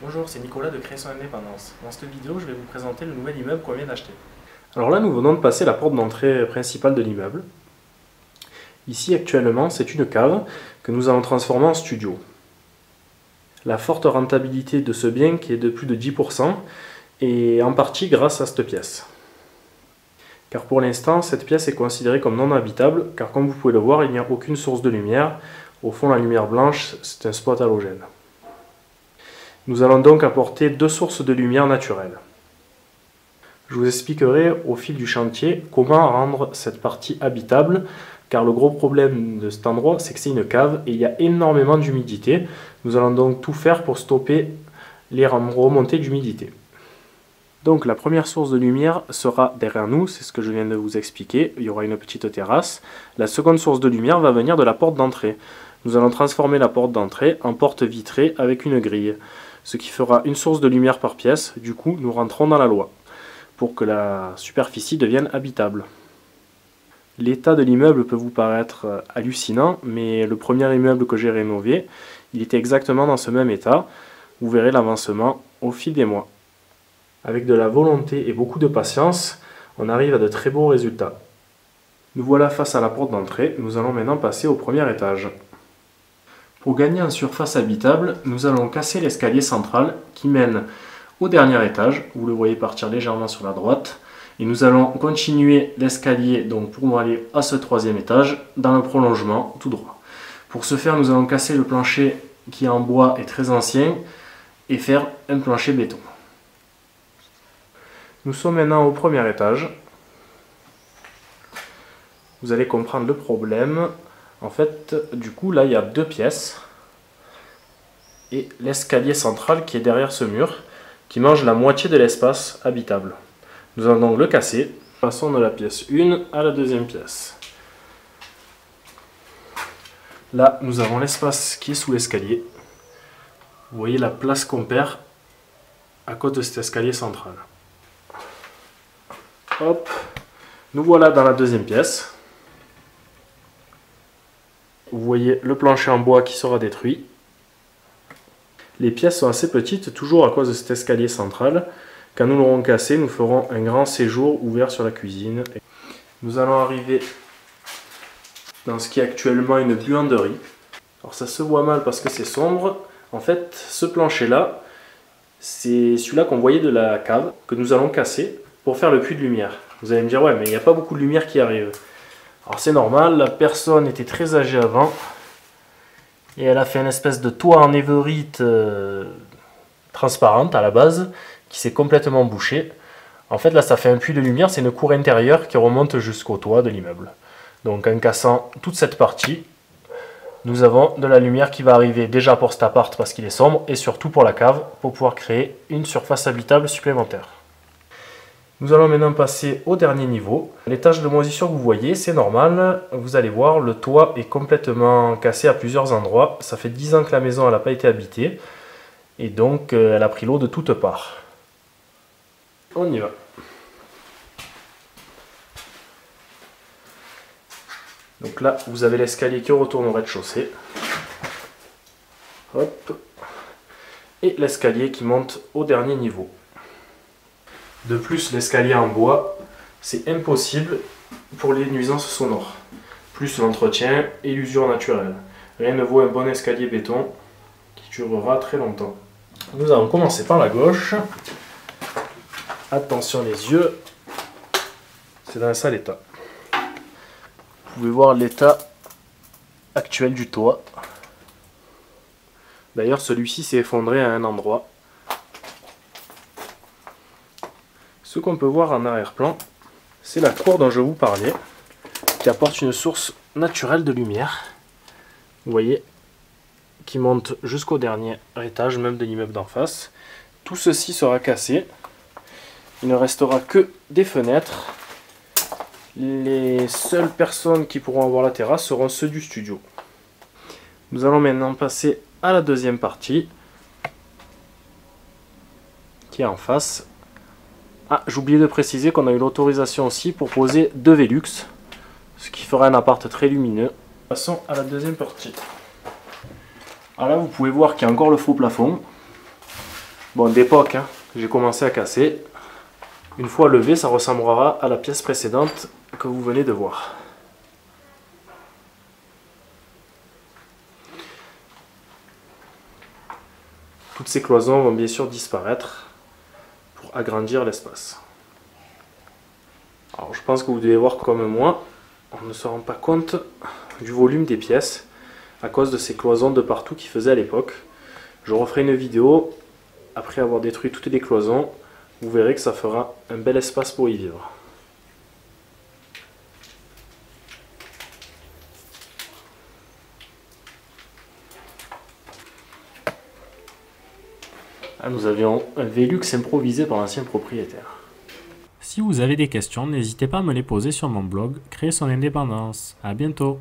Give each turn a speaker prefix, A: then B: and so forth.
A: Bonjour, c'est Nicolas de Création Indépendance. Dans cette vidéo, je vais vous présenter le nouvel immeuble qu'on vient d'acheter. Alors là, nous venons de passer la porte d'entrée principale de l'immeuble. Ici, actuellement, c'est une cave que nous allons transformer en studio. La forte rentabilité de ce bien, qui est de plus de 10%, est en partie grâce à cette pièce. Car pour l'instant, cette pièce est considérée comme non habitable, car comme vous pouvez le voir, il n'y a aucune source de lumière. Au fond, la lumière blanche, c'est un spot halogène. Nous allons donc apporter deux sources de lumière naturelles. Je vous expliquerai au fil du chantier comment rendre cette partie habitable, car le gros problème de cet endroit, c'est que c'est une cave et il y a énormément d'humidité. Nous allons donc tout faire pour stopper les remontées d'humidité. Donc la première source de lumière sera derrière nous, c'est ce que je viens de vous expliquer, il y aura une petite terrasse. La seconde source de lumière va venir de la porte d'entrée. Nous allons transformer la porte d'entrée en porte vitrée avec une grille, ce qui fera une source de lumière par pièce. Du coup, nous rentrons dans la loi, pour que la superficie devienne habitable. L'état de l'immeuble peut vous paraître hallucinant, mais le premier immeuble que j'ai rénové, il était exactement dans ce même état. Vous verrez l'avancement au fil des mois. Avec de la volonté et beaucoup de patience, on arrive à de très beaux résultats. Nous voilà face à la porte d'entrée, nous allons maintenant passer au premier étage. Pour gagner en surface habitable, nous allons casser l'escalier central qui mène au dernier étage, vous le voyez partir légèrement sur la droite, et nous allons continuer l'escalier donc pour aller à ce troisième étage dans le prolongement tout droit. Pour ce faire, nous allons casser le plancher qui en bois est très ancien et faire un plancher béton. Nous sommes maintenant au premier étage. Vous allez comprendre le problème. En fait, du coup, là, il y a deux pièces. Et l'escalier central qui est derrière ce mur, qui mange la moitié de l'espace habitable. Nous allons donc le casser. Passons de la pièce 1 à la deuxième pièce. Là, nous avons l'espace qui est sous l'escalier. Vous voyez la place qu'on perd à cause de cet escalier central. Hop, nous voilà dans la deuxième pièce. Vous voyez le plancher en bois qui sera détruit. Les pièces sont assez petites, toujours à cause de cet escalier central. Quand nous l'aurons cassé, nous ferons un grand séjour ouvert sur la cuisine. Nous allons arriver dans ce qui est actuellement une buanderie. Alors ça se voit mal parce que c'est sombre. En fait, ce plancher-là, c'est celui-là qu'on voyait de la cave, que nous allons casser pour faire le puits de lumière. Vous allez me dire, ouais, mais il n'y a pas beaucoup de lumière qui arrive. Alors c'est normal, la personne était très âgée avant, et elle a fait une espèce de toit en éverite transparente à la base, qui s'est complètement bouché. En fait, là, ça fait un puits de lumière, c'est une cour intérieure qui remonte jusqu'au toit de l'immeuble. Donc en cassant toute cette partie, nous avons de la lumière qui va arriver déjà pour cet appart parce qu'il est sombre, et surtout pour la cave, pour pouvoir créer une surface habitable supplémentaire. Nous allons maintenant passer au dernier niveau. L'étage de moisissure que vous voyez, c'est normal. Vous allez voir, le toit est complètement cassé à plusieurs endroits. Ça fait 10 ans que la maison n'a pas été habitée. Et donc, elle a pris l'eau de toutes parts. On y va. Donc là, vous avez l'escalier qui retourne au rez-de-chaussée. Hop. Et l'escalier qui monte au dernier niveau. De plus, l'escalier en bois, c'est impossible pour les nuisances sonores. Plus l'entretien et l'usure naturelle. Rien ne vaut un bon escalier béton qui durera très longtemps. Nous allons commencer par la gauche. Attention les yeux, c'est dans un sale état. Vous pouvez voir l'état actuel du toit. D'ailleurs, celui-ci s'est effondré à un endroit. Ce qu'on peut voir en arrière-plan, c'est la cour dont je vous parlais, qui apporte une source naturelle de lumière. Vous voyez, qui monte jusqu'au dernier étage, même de l'immeuble d'en face. Tout ceci sera cassé. Il ne restera que des fenêtres. Les seules personnes qui pourront avoir la terrasse seront ceux du studio. Nous allons maintenant passer à la deuxième partie, qui est en face. Ah, j'ai oublié de préciser qu'on a eu l'autorisation aussi pour poser 2 Velux, ce qui fera un appart très lumineux. Passons à la deuxième partie. Alors là, vous pouvez voir qu'il y a encore le faux plafond. Bon, d'époque, hein, j'ai commencé à casser. Une fois levé, ça ressemblera à la pièce précédente que vous venez de voir. Toutes ces cloisons vont bien sûr disparaître pour agrandir l'espace. Alors je pense que vous devez voir comme moi, on ne se rend pas compte du volume des pièces à cause de ces cloisons de partout qu'ils faisaient à l'époque. Je referai une vidéo après avoir détruit toutes les cloisons. Vous verrez que ça fera un bel espace pour y vivre. Ah, nous avions un Velux improvisé par l'ancien propriétaire. Si vous avez des questions, n'hésitez pas à me les poser sur mon blog Créer son indépendance. À bientôt!